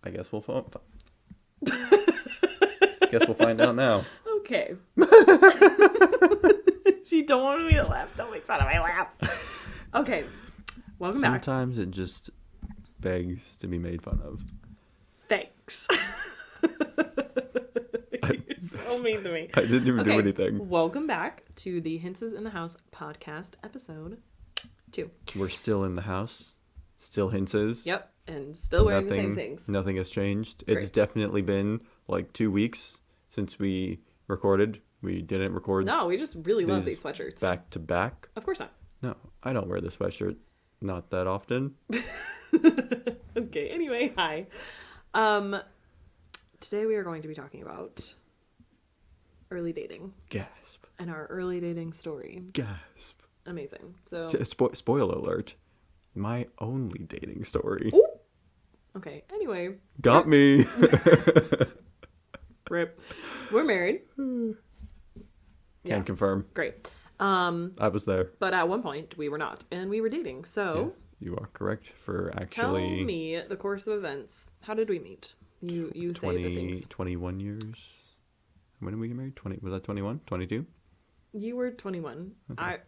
I guess we'll guess we'll find out now. Okay. She don't want me to laugh. Don't make fun of my laugh. Okay. Welcome back. Sometimes it just begs to be made fun of. Thanks. You're so mean to me. I didn't even do anything. Welcome back to the Hinces in the House podcast episode 2. We're still in the house. Still Hinces. Yep. And still wearing the same things. Nothing has changed. Great. It's definitely been like 2 weeks since we recorded. We didn't record. No, we just really love these sweatshirts. Back to back. Of course not. No, I don't wear the sweatshirt. Not that often. Okay, anyway, hi. Today we are going to be talking about early dating. Gasp. And our early dating story. Gasp. Amazing. So Spoiler alert. My only dating story. Ooh. Okay, anyway. Got me. Rip. We're married. Can confirm. Great. I was there. But at one point we were not, and we were dating. So You are correct for tell actually me the course of events. How did we meet? You say the things. 21 years. When did we get married? 20. Was that 21? 22? You were 21. Okay.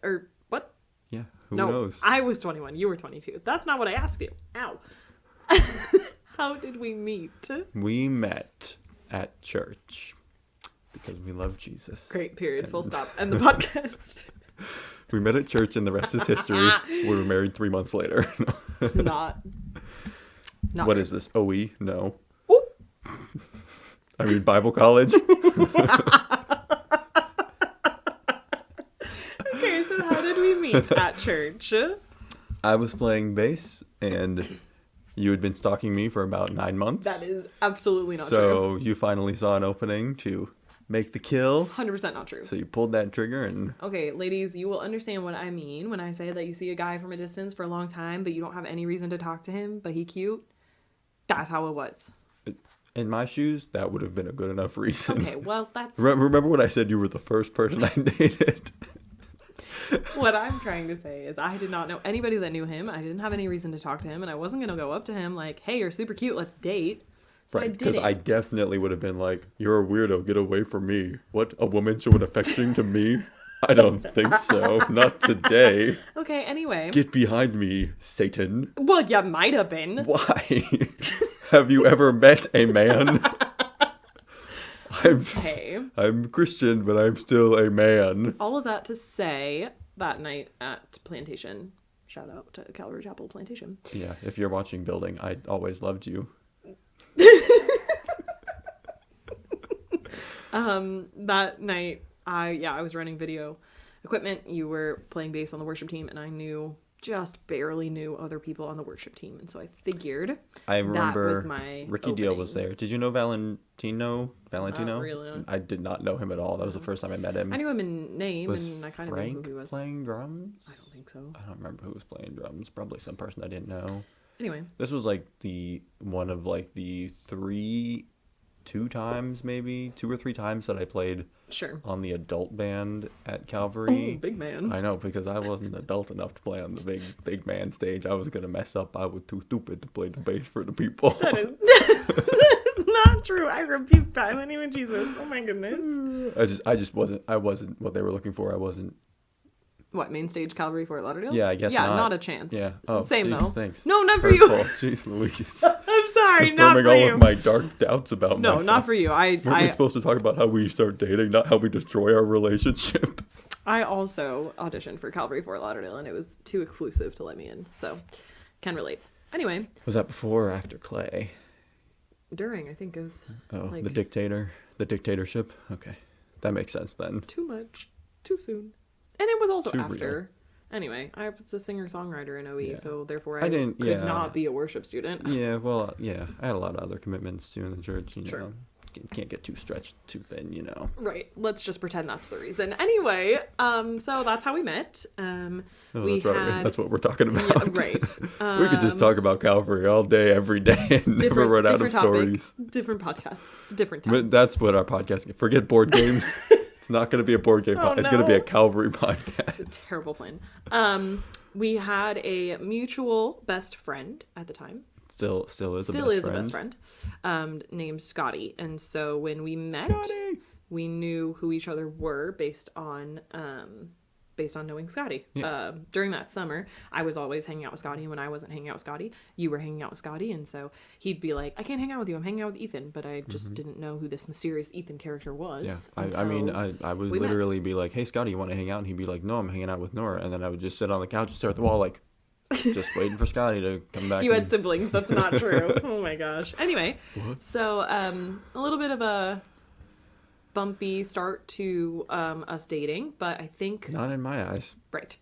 What? Yeah. Who No, knows? I was 21. You were 22. That's not what I asked you. Ow. How did we meet? We met at church because we love Jesus. Great, period. Full stop. And the podcast. We met at church and the rest is history. We were married 3 months later. It's not. What is this? OE? No. Ooh. I mean, Bible college. Okay, so how did we meet at church? I was playing bass and you had been stalking me for about 9 months. That is absolutely not true. So you finally saw an opening to make the kill. 100% not true. So you pulled that trigger and... Okay, ladies, you will understand what I mean when I say that you see a guy from a distance for a long time, but you don't have any reason to talk to him, but he cute. That's how it was. In my shoes, that would have been a good enough reason. Okay, well, that's... Remember when I said you were the first person I dated? What I'm trying to say is I did not know anybody that knew him. I didn't have any reason to talk to him, and I wasn't going to go up to him like, hey, you're super cute, let's date. So Right, I because didn't. I definitely would have been like, you're a weirdo, get away from me. What, a woman showing affection to me? I don't think so. Not today. Okay, anyway. Get behind me, Satan. Well, you might have been. Why? Have you ever met a man? Okay. I'm Christian, but I'm still a man. All of that to say, that night at Plantation, shout out to Calvary Chapel Plantation. Yeah, if you're watching Building, I always loved you. That night, I was running video equipment. You were playing bass on the worship team, and I just barely knew other people on the worship team, and so I figured I remember that was my Ricky Deal was there. Did you know Valentino? Not really. I did not know him at all. That was the first time I met him. I knew him in name, Was and I kind of Frank knew who he was. playing drums? I don't think so. I don't remember who was playing drums. Probably some person I didn't know. Anyway, This was like one of like the 2 or 3 times that I played sure. on the adult band at Calvary. Oh, big man. I know, because I wasn't adult enough to play on the big man stage. I was gonna mess up. I was too stupid to play the bass for the people. That is not true. I rebuke that in the name of Jesus. Oh my goodness. I just wasn't. I wasn't what they were looking for. I wasn't. What, main stage Calvary Fort Lauderdale? Yeah, I guess yeah, not. not a chance. Yeah. Oh, Same geez, though. Thanks. No, not for Hurtful. you. Jeez Louise. I'm sorry, not Confirming for all you. of my dark doubts about No, myself. not for you. Weren't we supposed to talk about how we start dating, not how we destroy our relationship? I also auditioned for Calvary Fort Lauderdale, and it was too exclusive to let me in, so can relate. Anyway, Was that before or after Clay? during, I think, is Oh, like the dictatorship. Okay, that makes sense then. too much, too soon, and it was also Too after. real. Anyway, I was a singer-songwriter in OE, Yeah. so therefore I I didn't- could yeah. not be a worship student. Yeah, well, yeah, I had a lot of other commitments too in the church. You Sure. know, can't get too stretched too thin. You know. Right. Let's just pretend that's the reason. Anyway, so that's how we met. Oh, We that's right. had- That's what we're talking about. Yeah, right. We could just talk about Calvary all day, every day, and never run out of different topic, stories. Different podcast. It's a different time. But that's what our podcast. Forget board games. It's not going to be a board game. Oh, It's going to be a no. Calvary podcast. It's a terrible plan. We had a mutual best friend at the time. Still is a still best is friend. a best friend, named Scotty. And so when we met, Scotty! we knew who each other were based on knowing Scotty. Yeah. During that summer, I was always hanging out with Scotty, and when I wasn't hanging out with Scotty, you were hanging out with Scotty, and so he'd be like, "I can't hang out with you. I'm hanging out with Ethan," but I just didn't know who this mysterious Ethan character was. Yeah, I mean, until I would we met. literally be like, "Hey, Scotty, you want to hang out?" And he'd be like, "No, I'm hanging out with Nora." And then I would just sit on the couch and stare at the wall, like, just waiting for Scotty to come back. You had and- siblings. That's not true. Oh my gosh. Anyway, What? so a little bit of a bumpy start to us dating, but I think Not in my eyes. right.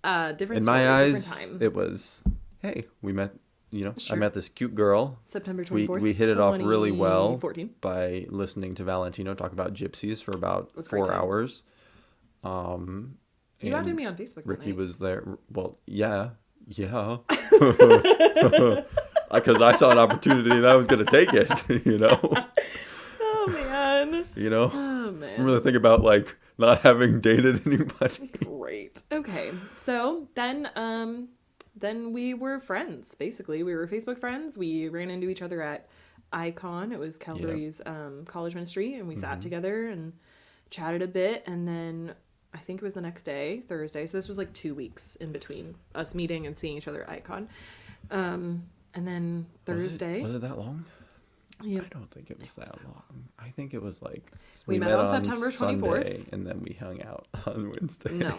Different In story, my eyes, different time. it was, hey, we met. I Sure. met this cute girl. September We 24th. we hit it off really well 2014. by listening to Valentino talk about gypsies for about was a great 4 time. hours. You added and me on Facebook. that Ricky night. was there. Well, yeah. Because I saw an opportunity and I was gonna take it. Oh man. I Oh man. really think about like not having dated anybody. Great. Okay. So then we were friends. Basically, we were Facebook friends. We ran into each other at Icon. It was Calvary's college ministry, and we sat together and chatted a bit. And then I think it was the next day, Thursday. So this was like 2 weeks in between us meeting and seeing each other at Icon. And then Thursday. Was it that long? Yeah. I don't think it was that long. I think it was like We met on September 24th. Sunday, and then we hung out on Wednesday. No.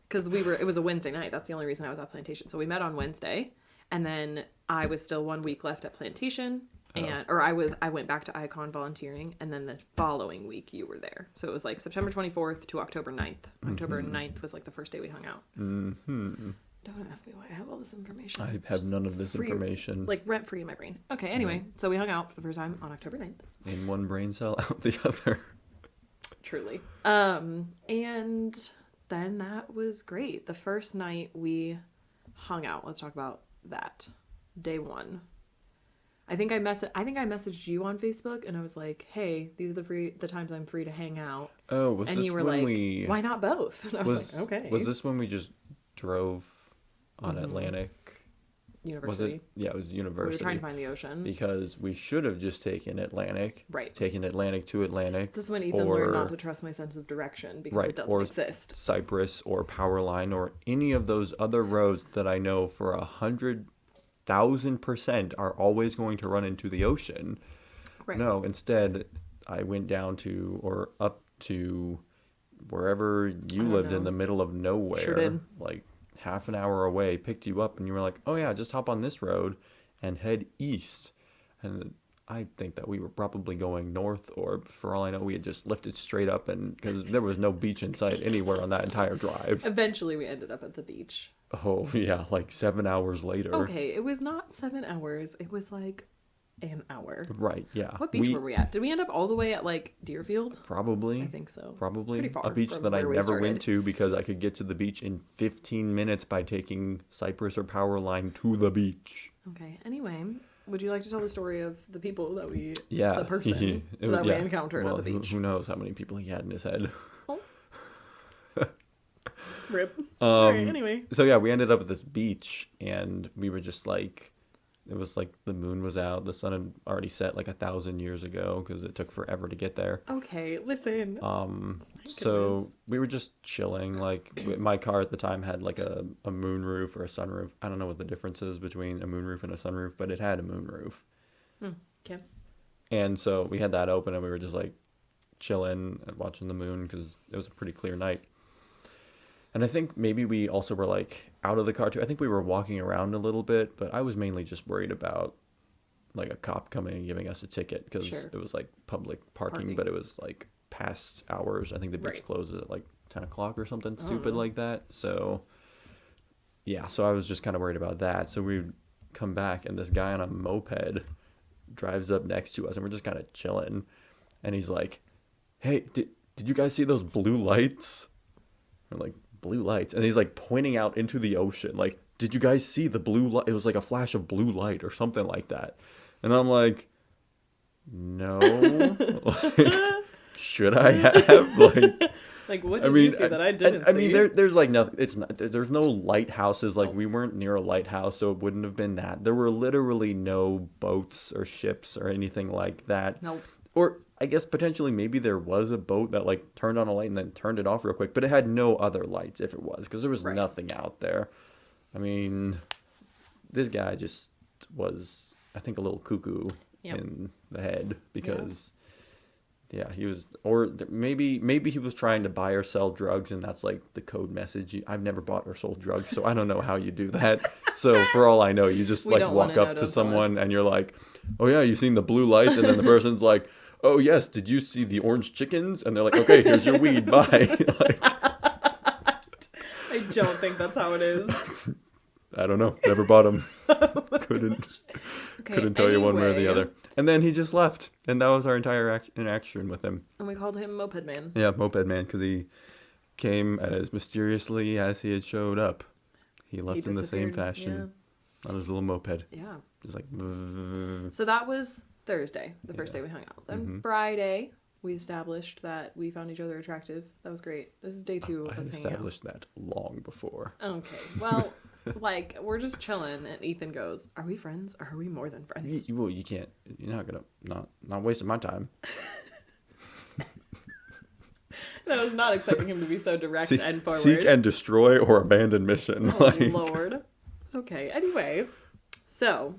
Because it was a Wednesday night. That's the only reason I was at Plantation. So we met on Wednesday, and then I was still 1 week left at Plantation, I went back to Icon volunteering, and then the following week you were there. So it was like September 24th to October 9th. October 9th was like the first day we hung out. Mm-hmm. Don't ask me why I have all this information. I have none of this information. Like rent free in my brain. Okay, anyway, so we hung out for the first time on October 9th. In one brain cell, out the other. Truly. And then that was great. The first night we hung out. Let's talk about that. Day one. I think I messaged you on Facebook, and I was like, "Hey, these are the times I'm free to hang out." Oh, was And this you were when like, we... "Why not both?" And I was like, "Okay." Was this when we just drove on Mm-hmm. Atlantic? University? Was it? Yeah, it was We University. were trying to find the ocean. Because we should have just taken Atlantic. Right. Taken Atlantic to Atlantic. This is when Ethan learned not to trust my sense of direction because it doesn't or exist. Cypress or Powerline or any of those other roads that I know for 100,000% are always going to run into the ocean. Right. No, instead I went down to or up to wherever you don't lived in know. the middle of nowhere. Sure did. Like half an hour away, picked you up, and you were like, "Oh yeah, just hop on this road and head east." And I think that we were probably going north, or for all I know, we had just lifted straight up, and because there was no beach in sight anywhere on that entire drive. Eventually, we ended up at the beach. Oh yeah, like 7 hours later. Okay, it was not 7 hours. It was like an hour. Right. Yeah. What beach were we at? Did we end up all the way at like Deerfield? Probably. I think so. Probably Pretty far a beach from that I where we never started. went to because I could get to the beach in 15 minutes by taking Cypress or Powerline to the beach. Okay. Anyway, would you like to tell the story of the people that we, Yeah. the person that we encountered Well, at the beach? Who knows how many people he had in his head. Oh. Rip. All right. Anyway. So yeah, we ended up at this beach, and we were just like, it was like the moon was out, the sun had already set like 1,000 years ago because it took forever to get there. Okay. Listen. So goodness. we were just chilling. Like my car at the time had like a moon roof or a sunroof. I don't know what the difference is between a moon roof and a sunroof, but it had a moon roof. Okay. And so we had that open, and we were just like chilling and watching the moon because it was a pretty clear night. And I think maybe we also were like out of the car too. I think we were walking around a little bit, but I was mainly just worried about like a cop coming and giving us a ticket because Sure. it was like public parking, but it was like past hours. I think the beach Right. closes at like 10 o'clock or something don't stupid know. like that. So yeah, so I was just kind of worried about that. So we come back, and this guy on a moped drives up next to us, and we're just kind of chilling. And he's like, "Hey, did you guys see those blue lights?" We're like, "Blue lights?" And he's like pointing out into the ocean, like, "Did you guys see the blue light?" It was like a flash of blue light or something like that. And I'm like, "No." Like, should I have? Like, Like, what did you see that I didn't I mean, see? there's like nothing. It's not. There's no lighthouses. Like we weren't near a lighthouse, so it wouldn't have been that. There were literally no boats or ships or anything like that. Nope. Or I guess potentially maybe there was a boat that like turned on a light and then turned it off real quick, but it had no other lights if it was, because there was Right. nothing out there. I mean, this guy just was, I think, a little cuckoo Yep. in the head because, yeah, he was, or maybe he was trying to buy or sell drugs, and that's like the code message. I've never bought or sold drugs, so I don't know how you do that. So for all I know, you just We like don't walk wanna know, up to don't tell us. someone and you're like, "Oh yeah, you seen the blue lights?" And then the person's like, "Oh yes, did you see the orange chickens?" And they're like, "Okay, here's your weed, bye." Like, I don't think that's how it is. I don't know. Never bought them. Couldn't Okay, couldn't tell you one way or the anyway, other. And then he just left, and that was our entire interaction with him. And we called him Moped Man. Yeah, Moped Man, because he came as mysteriously as he had showed up. He left in the same disappeared, fashion on his little moped, Yeah. just like. So that was Thursday, the first Yeah. day we hung out. Then Mhm. Friday, we established that we found each other attractive. That was great. This is day 2 I of us had hanging out. established that long before. Okay. Well, like, we're just chilling, and Ethan goes, "Are we friends, or are we more than friends?" Well, you can't. You're not gonna not wasting my time. And I was not expecting him to be so direct Seek, and forward. seek and destroy or abandon mission. Oh, Like, Lord. Okay, anyway. So,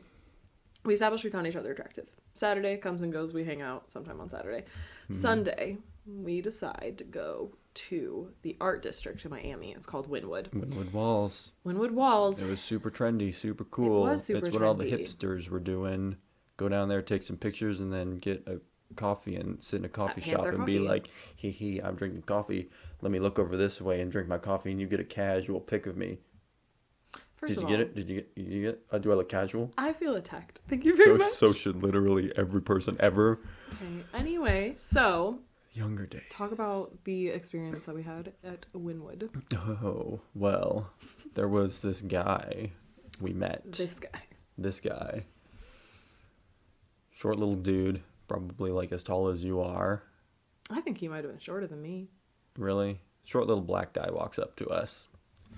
we established we found each other attractive. Saturday comes and goes. We hang out sometime on Saturday. Sunday, we decide to go to the art district in Miami. It's called Wynwood. Wynwood Walls. Wynwood Walls. It was super trendy, super cool. was super it's what all the trendy. hipsters were doing. Go down there, take some pictures, and then get a coffee and sit in a coffee At shop Panther and be Coffee. like, hee, I'm drinking coffee. Let me look over this way and drink my coffee, and you get a casual pic of me. First Did of you get all, it? Did you get do I look casual? I feel attacked. Thank you very much. So should literally every person ever. Okay. Anyway, so Younger days. talk about the experience that we had at Wynwood. Oh, well, there was this guy we met. This guy. Short little dude, probably like as tall as you are. I think he might have been shorter than me. Really? Short little black guy walks up to us.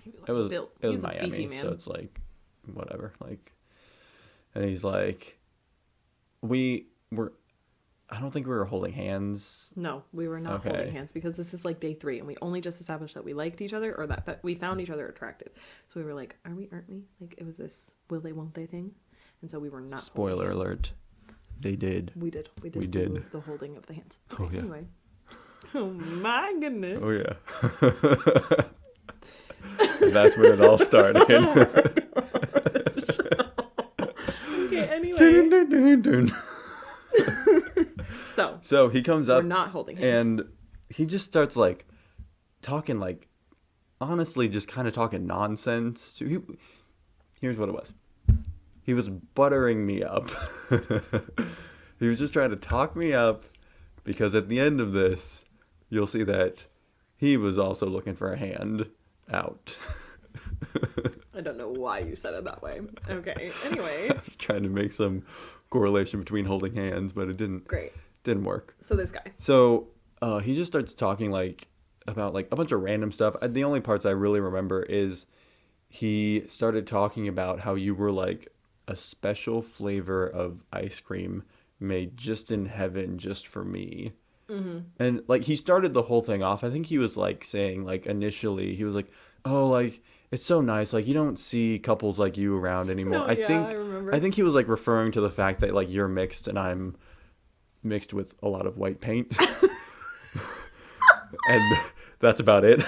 He was like It was built. it He was was a beefy Miami, man. so it's like whatever. Like, and he's like, we were. I don't think we were holding hands. No, we were not Okay. holding hands because this is like day 3 and we only just established that we liked each other or that we found each other attractive. So we were like, are we, aren't we? Like, it was this will they, won't they thing. And so we were not. holding Spoiler hands. alert. They did. We did. We We do did. the holding of the hands. Oh, yeah. Anyway. Oh my goodness. Oh yeah. That's when it all started. Okay, anyway. So, So he comes we're up not holding hands. and he just starts like talking like honestly just kind of talking nonsense. Here's what it was. He was buttering me up. He was just trying to talk me up because at the end of this, you'll see that he was also looking for a hand out. I don't know why you said it that way. Okay, anyway. I was trying to make some correlation between holding hands, but it Great. didn't work. So this guy. So he just starts talking like about like a bunch of random stuff. The only parts I really remember is he started talking about how you were like a special flavor of ice cream made just in heaven, just for me. Mm-hmm. And like he started the whole thing off. I think he was like saying like initially he was like, oh, like it's so nice. Like you don't see couples like you around anymore. Oh, yeah, I remember. I think he was like referring to the fact that like you're mixed and I'm mixed with a lot of white paint. And that's about it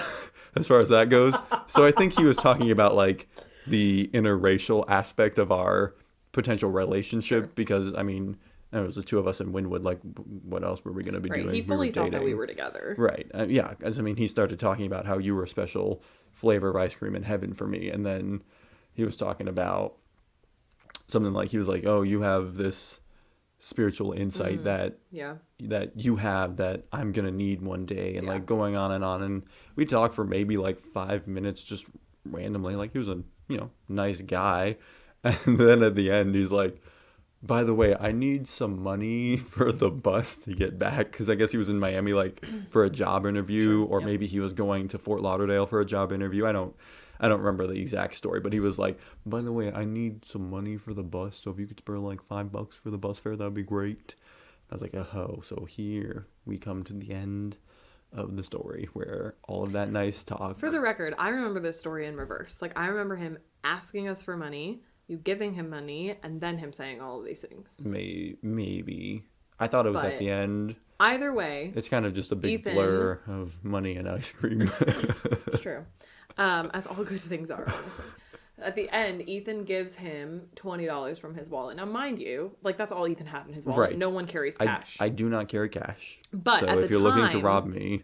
as far as that goes. So I think he was talking about like the interracial aspect of our potential relationship Sure. because I mean, it was the two of us in Wynwood. Like, what else were we going to be Right. doing? He fully we were thought that dating. we were together. Right. Yeah. Because I mean, he started talking about how you were a special flavor of ice cream in heaven for me, and then he was talking about something like he was like, "Oh, you have this spiritual insight that Yeah. you have that I'm gonna need one day," and Yeah. like going on, and we talked for maybe like 5 minutes just randomly. Like he was a nice guy, and then at the end he's like, by the way, I need some money for the bus to get back, because I guess he was in Miami like for a job interview, Sure, or yep. maybe he was going to Fort Lauderdale for a job interview. I don't remember the exact story, but he was like, by the way, I need some money for the bus, so if you could spare like $5 for the bus fare, that'd be great. I was like, oh, so here we come to the end of the story where all of that nice talk. For the record, I remember this story in reverse. Like, I remember him asking us for money, you giving him money, and then him saying all of these things. Maybe. I thought it was at But the end. either way, It's kind of just a big Ethan- blur of money and ice cream. it's true. As all good things are, honestly. At the end, Ethan gives him $20 from his wallet. Now, mind you, like, that's all Ethan had in his wallet. Right. No one carries I, cash. I do not carry cash. But so at if the you're looking to time- rob me,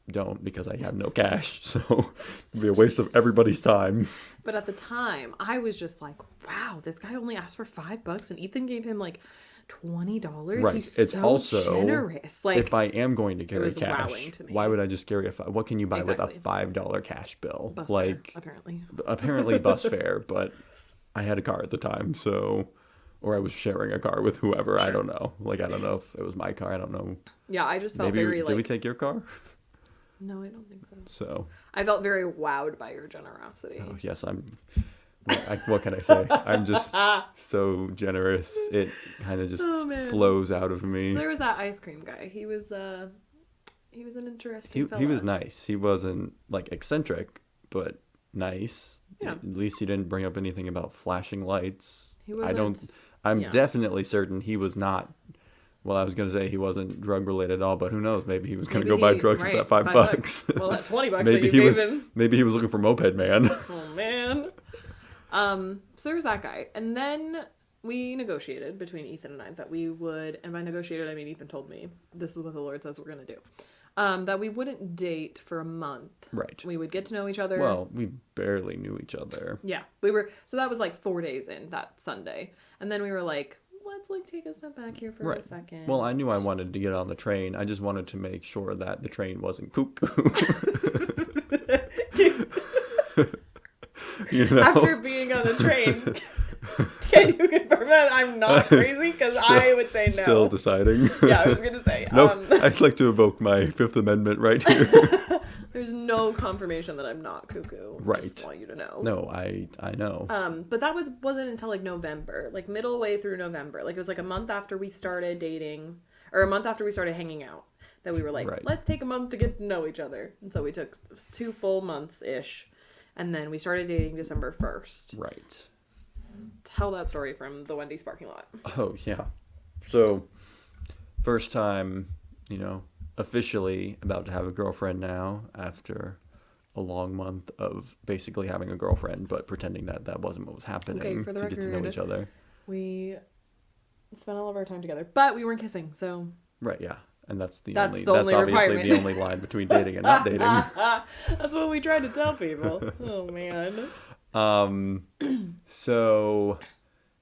don't, because I have no cash. So it'd be a waste of everybody's time. But at the time, I was just like, wow, this guy only asked for $5 and Ethan gave him like $20. Right. He's It's so also, generous. Like, if I am going to carry was cash, wowing to me. why would I just carry what can you buy with Exactly. a $5 cash bill? bus like, fare, apparently. apparently bus fare, but I had a car at the time, so, or I was sharing a car with whoever. I Sure. don't know. Like, I don't know if it was my car. I don't know. Yeah, I just felt Maybe very did like. we take your car? No, I don't think so. So, I felt very wowed by your generosity. oh, yes, what can I say? I'm just so generous. It kind of just Oh, man. flows out of me. So there was that ice cream guy. He was an interesting fella. He was nice. He wasn't like eccentric, but nice. Yeah. At least he didn't bring up anything about flashing lights. He I don't. wasn't- I'm yeah. definitely certain he was not. Well, I was gonna say he wasn't drug related at all, but who knows? Maybe he was gonna Maybe go buy he- drugs right, with that $5. Well, that $20 that maybe you he gave was. him. Maybe he was looking for Moped Man. Oh man. So there was that guy, and then we negotiated between Ethan and I that we would, and by negotiated I mean Ethan told me this is what the Lord says we're gonna do, that we wouldn't date for a month. Right. We would get to know each other. Well, we barely knew each other. Yeah, we were. So that was like 4 days in that Sunday, and then we were like, let's like take a step back here for a second. Well, I knew I wanted to get on the train. I just wanted to make sure that the train wasn't cuckoo. You know? After being on the train, can you confirm that I'm not crazy? Because I would say no. Still deciding. Yeah, I was gonna say. No, I'd like to evoke my Fifth Amendment right here. There's no confirmation that I'm not cuckoo. Right. Just want you to know. No, I know. But that wasn't until like November, like middle way through November. Like it was like a month after we started dating, or a month after we started hanging out, that we were like, Right. let's take a month to get to know each other. And so we took 2 full months ish, and then we started dating December 1st. Right. Tell that story from the Wendy's parking lot. Oh, yeah. So, first time, officially about to have a girlfriend now after a long month of basically having a girlfriend, but pretending that that wasn't what was happening Okay, for the to get to know record. each other. We spent all of our time together, but we weren't kissing, so Right, yeah. And that's That's only the only obviously requirement. the only line between dating and not dating. that's what we tried to tell people. Oh man. So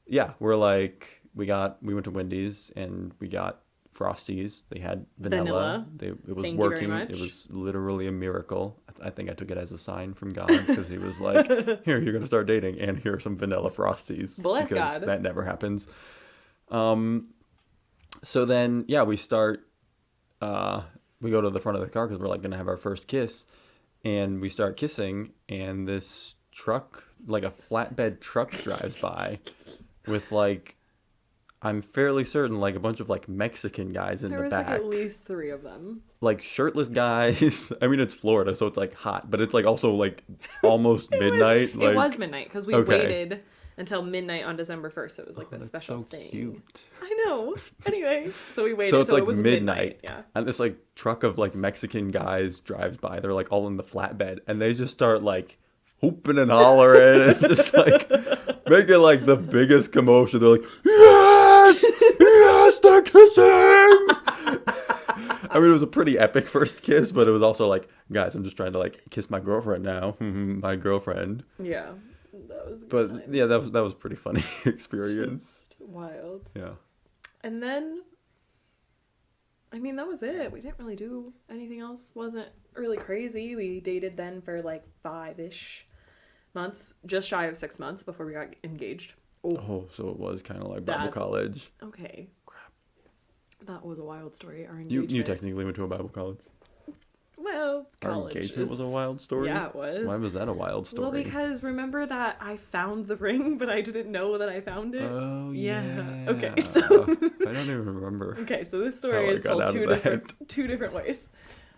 yeah, we're like we went to Wendy's and we got Frosties. They had vanilla. It was Thank you very working. much. It was literally a miracle. I think I took it as a sign from God because he was like, "Here, you're gonna start dating, and here are some vanilla Frosties." Bless because God. that never happens. So then, yeah, we start. We go to the front of the car because we're like gonna have our first kiss, and we start kissing, and this truck, like a flatbed truck, drives by with like, I'm fairly certain, like a bunch of like Mexican guys in There the was back, like at least 3 of them. like shirtless guys. I mean, it's Florida, so it's like hot, but it's like also like almost midnight. It was like, midnight because we Okay. waited until midnight on December 1st. So it was like this that's special so thing. cute. I know. Anyway, so we waited So it's till like it was midnight, Yeah. and this like truck of like Mexican guys drives by. They're like all in the flatbed, and they just start like hooping and hollering and just like making like the biggest commotion. They're like, yes, yes, they're kissing. I mean, it was a pretty epic first kiss, but it was also like, guys, I'm just trying to like kiss my girlfriend now, my girlfriend. Yeah. That was a But good time. yeah, that was a pretty funny experience. Just wild. Yeah. And then, I mean, that was it. We didn't really do anything else. Wasn't really crazy. We dated then for like 5-ish months, just shy of 6 months before we got engaged. Oh, so it was kind of like Bible That's- college. Okay. Crap. That was a wild story. Our You engagement. technically went to a Bible college. Well, Our college engagement was is- a wild story? Yeah, it was. Why was that a wild story? Well, because remember that I found the ring, but I didn't know that I found it? Oh, Yeah. yeah. Okay, so- I don't even remember. Okay, so this How story I is got told out of two different ways.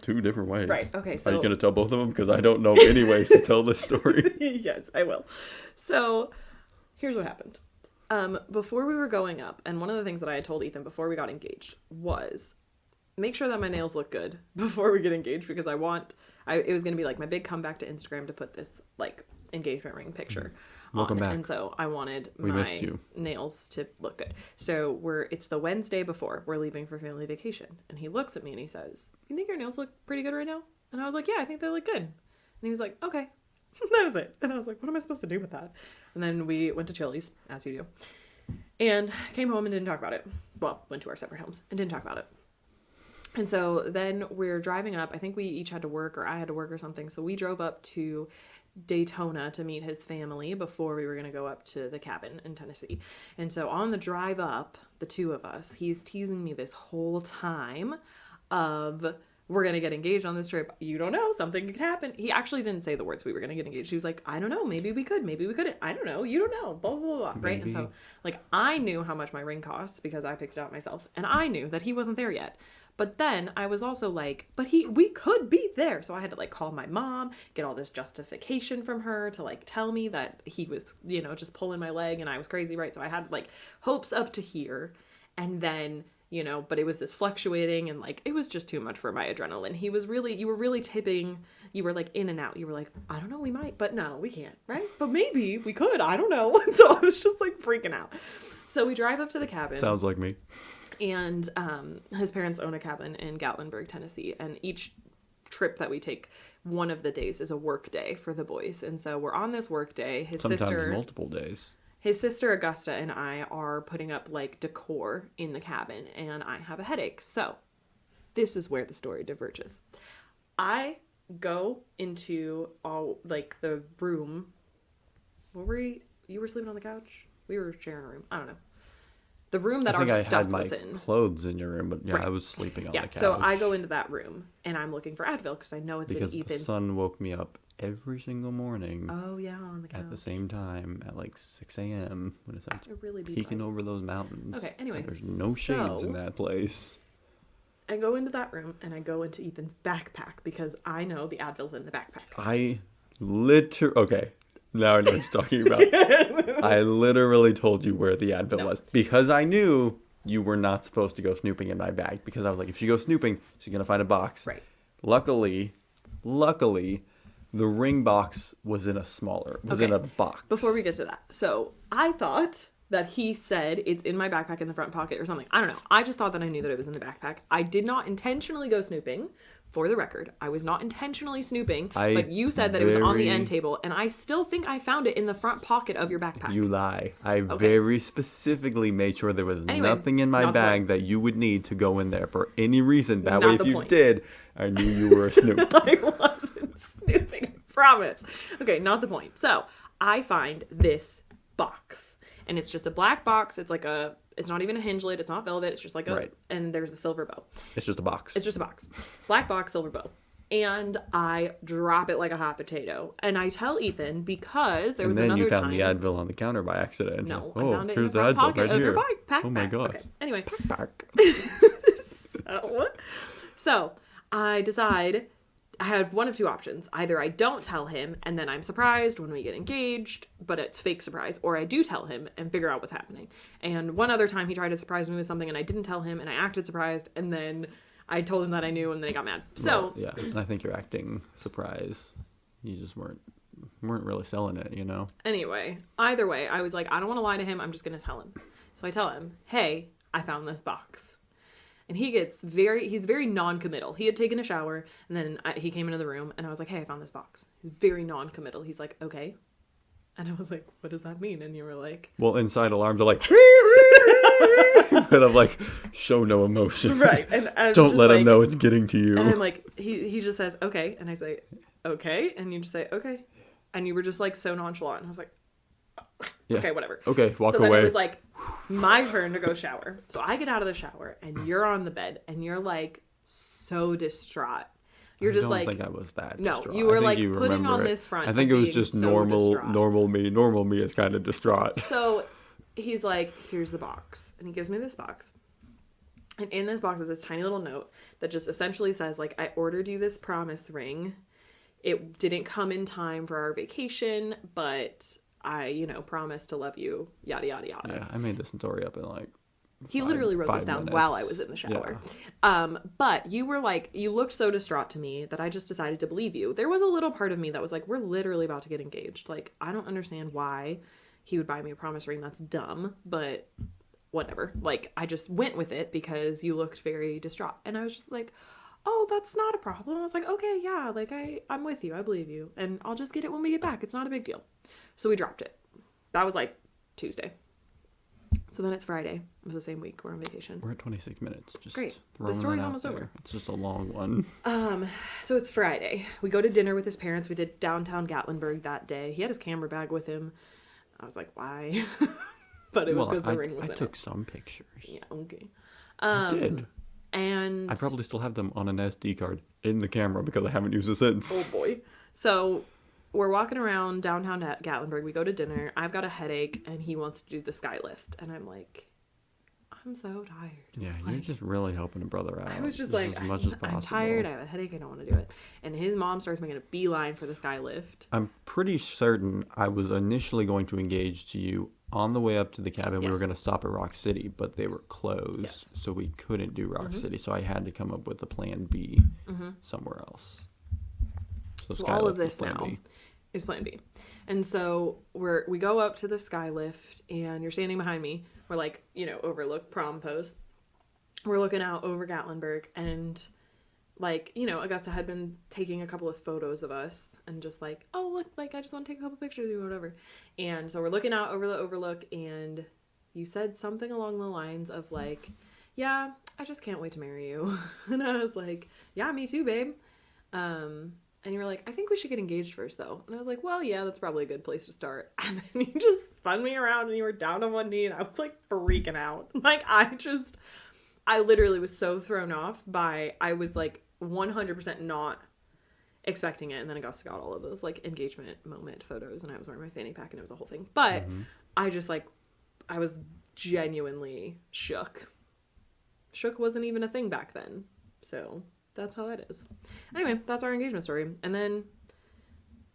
Two different ways. Right, okay, Are you so- going to tell both of them? Because I don't know any ways to tell this story. Yes, I will. So, here's what happened. Before we were going up, and one of the things that I had told Ethan before we got engaged was make sure that my nails look good before we get engaged, because it was going to be like my big comeback to Instagram to put this like engagement ring picture Welcome on. back. And so I wanted We my missed you. nails to look good. So it's the Wednesday before we're leaving for family vacation. And he looks at me and he says, "You think your nails look pretty good right now?" And I was like, "Yeah, I think they look good." And he was like, "Okay." That was it. And I was like, what am I supposed to do with that? And then we went to Chili's, as you do, and came home and didn't talk about it. Well, went to our separate homes and didn't talk about it. And so then we're driving up. I think we each had to work, or I had to work or something. So we drove up to Daytona to meet his family before we were going to go up to the cabin in Tennessee. And so on the drive up, the two of us, he's teasing me this whole time of, we're going to get engaged on this trip. You don't know, something could happen. He actually didn't say the words we were going to get engaged. He was like, I don't know, maybe we could, maybe we couldn't. I don't know, you don't know, blah, blah, blah, blah. Right? And so, like, I knew how much my ring costs because I picked it out myself. And I knew that he wasn't there yet. But then I was also like, but we could be there. So I had to like call my mom, get all this justification from her to like tell me that he was, just pulling my leg and I was crazy, right? So I had like hopes up to here. And then, but it was this fluctuating and like, it was just too much for my adrenaline. You were really tipping, you were like in and out. You were like, I don't know, we might, but no, we can't, right? But maybe we could, I don't know. And so I was just like freaking out. So we drive up to the cabin. Sounds like me. And his parents own a cabin in Gatlinburg, Tennessee. And each trip that we take, one of the days is a work day for the boys. And so we're on this work day. Sometimes multiple days. His sister Augusta and I are putting up like decor in the cabin, and I have a headache. So this is where the story diverges. I go into the room. You were sleeping on the couch? We were sharing a room. I don't know. The room that our stuff was in. I had my clothes in your room, but yeah, Right. I was sleeping on the couch. So I go into that room and I'm looking for Advil because I know it's because in the Ethan's. sun woke me up every single morning Oh yeah, on the couch. at the same time at like 6 a.m. when it's It really be peeking bright. over those mountains. Okay, anyways, There's no shades in so- that place. I go into that room and I go into Ethan's backpack because I know the Advil's in the backpack. Okay, now I know what you're talking about. I literally told you where the Advil No. was because I knew you were not supposed to go snooping in my bag, because I was like, if she goes snooping, she's gonna find a box. Right. Luckily, the ring box was in a box. Before we get to that, so I thought that he said it's in my backpack in the front pocket or something. I don't know. I just thought that I knew that it was in the backpack. I did not intentionally go snooping. For the record, I was not intentionally snooping, but you said that it was on the end table, and I still think I found it in the front pocket of your backpack. You lie. I very specifically made sure there was nothing in my not the bag point. that you would need to go in there for any reason. That Not way, if the you point. did, I knew you were a snoop. I wasn't snooping, I promise. Okay, not the point. So I find this box, and it's just a black box. It's not even a hinge lid. It's not velvet. It's just like Right. and there's a silver bow. It's just a box. It's just a box. Black box, silver bow. And I drop it like a hot potato. And I tell Ethan because there was and then another you found time. the Advil on the counter by accident. No, Oh, I found it in here's the front Advil pocket right of your here. backpack. Oh my gosh. Okay. Anyway, Back. so I decide I have one of two options. Either I don't tell him and then I'm surprised when we get engaged, but it's fake surprise, or I do tell him and figure out what's happening. And one other time he tried to surprise me with something and I didn't tell him and I acted surprised, and then I told him that I knew and then he got mad. So Well, yeah, and I think you're acting surprised. You just weren't really selling it, you know? anyway, either way, I was like, I don't want to lie to him. I'm just going to tell him. So I tell him, hey, I found this box. And he's very non-committal. He had taken a shower, and then he came into the room, and I was like, hey, I found this box. He's very non-committal. He's like, okay. And I was like, what does that mean? And you were like... Well, inside alarms are like... and I'm like, show no emotion. Right. And I'm Don't just let him like- know it's getting to you. And I'm like, he just says, okay. And I say, okay. And you just say, okay. And you were just like so nonchalant. And I was like, Yeah. Okay, whatever. Okay, walk so away. then it was like my turn to go shower. So I get out of the shower and you're on the bed and you're like so distraught. You're just I don't like, think I was that no, distraught. you were I think like you putting remember on it. this front. I think of it was being just so normal, distraught. normal me. Normal me is kind of distraught. So he's like, here's the box. And he gives me this box. And in this box is this tiny little note that just essentially says, like, I ordered you this promise ring. It didn't come in time for our vacation, but I, promised to love you, yada, yada, yada. Yeah, I made this story up in like He literally wrote this down while I was in the shower. But you were like, you looked so distraught to me that I just decided to believe you. There was a little part of me that was like, we're literally about to get engaged. Like, I don't understand why he would buy me a promise ring. That's dumb, but whatever. Like, I just went with it because you looked very distraught. And I was just like, oh, that's not a problem. I was like, okay, yeah, like I'm with you. I believe you. And I'll just get it when we get back. It's not a big deal. So we dropped it. That was like Tuesday. So then it's Friday of the same week. We're on vacation. We're at 26 minutes. Just great. The throwing story's that out almost there. over. It's just a long one. So it's Friday. We go to dinner with his parents. We did downtown Gatlinburg that day. He had his camera bag with him. I was like, why? But it was because the ring was in I it. took some pictures. Yeah, okay. I did. And I probably still have them on an SD card in the camera because I haven't used it since. oh boy. So we're walking around downtown Gatlinburg. We go to dinner. I've got a headache, and he wants to do the sky lift. And I'm like, I'm so tired. Yeah, you're just really helping a brother out. I was just as like, much as I'm possible. tired. I have a headache. I don't want to do it. And his mom starts making a beeline for the sky lift. I'm pretty certain I was initially going to engage to you on the way up to the cabin. We were Yes. going to stop at Rock City, but they were closed, Yes. so we couldn't do Rock Mm-hmm. City. So I had to come up with a plan B somewhere else. So Skylift all of was this plan now B. is plan B. And so we go up to the sky lift, and you're standing behind me. We're like, overlook prom post. We're looking out over Gatlinburg, and like, Augusta had been taking a couple of photos of us and just like, oh, look, like, I just want to take a couple pictures of you or whatever. And so we're looking out over the overlook, and you said something along the lines of like, yeah, I just can't wait to marry you. And I was like, yeah, me too, babe. And you were like, I think we should get engaged first, though. And I was like, well, yeah, that's probably a good place to start. And then you just spun me around, and you were down on one knee, and I was like freaking out. Like, I literally was so thrown off by, I was like 100% not expecting it. And then Augusta got all of those like engagement moment photos, and I was wearing my fanny pack, and it was a whole thing. But I just like, I was genuinely shook. Shook wasn't even a thing back then. So that's how that is. Anyway, that's our engagement story. And then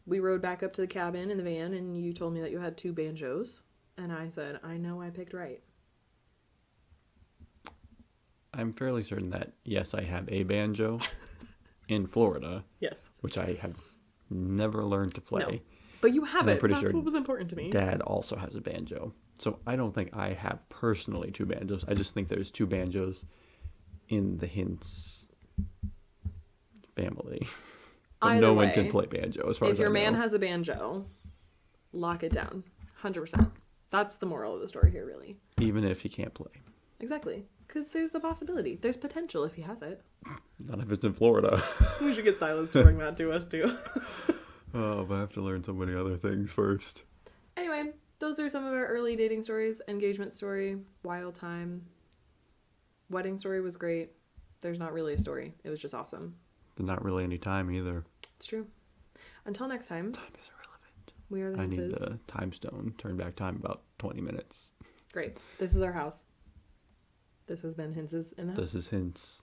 we rode back up to the cabin in the van, and you told me that you had 2 banjos. And I said, I know I picked right. I'm fairly certain that, yes, I have a banjo in Florida, Yes. which I have never learned to play. No. But you have And I'm it. pretty That's sure what was important to me. Dad also has a banjo. So I don't think I have personally 2 banjos. I just think there's 2 banjos in the Hints family. But Either no one way, can play banjo as far as If your I man know. has a banjo, lock it down. 100%. That's the moral of the story here, really. Even if he can't play. Exactly. Because there's the possibility. There's potential if he has it. Not if it's in Florida. We should get Silas to bring that to us, too. Oh, but I have to learn so many other things first. Anyway, those are some of our early dating stories. Engagement story, wild time. Wedding story was great. There's not really a story. It was just awesome. There's not really any time either. It's true. Until next time, Time is irrelevant. we are the I need Hinces. the time stone. Turn back time about 20 minutes. Great. This is our house. This has been Hinces in the house. This is Hints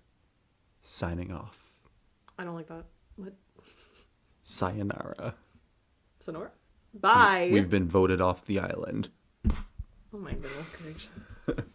signing off. I don't like that. What? Sayonara. Sonora? Bye. We've been voted off the island. Oh my goodness gracious.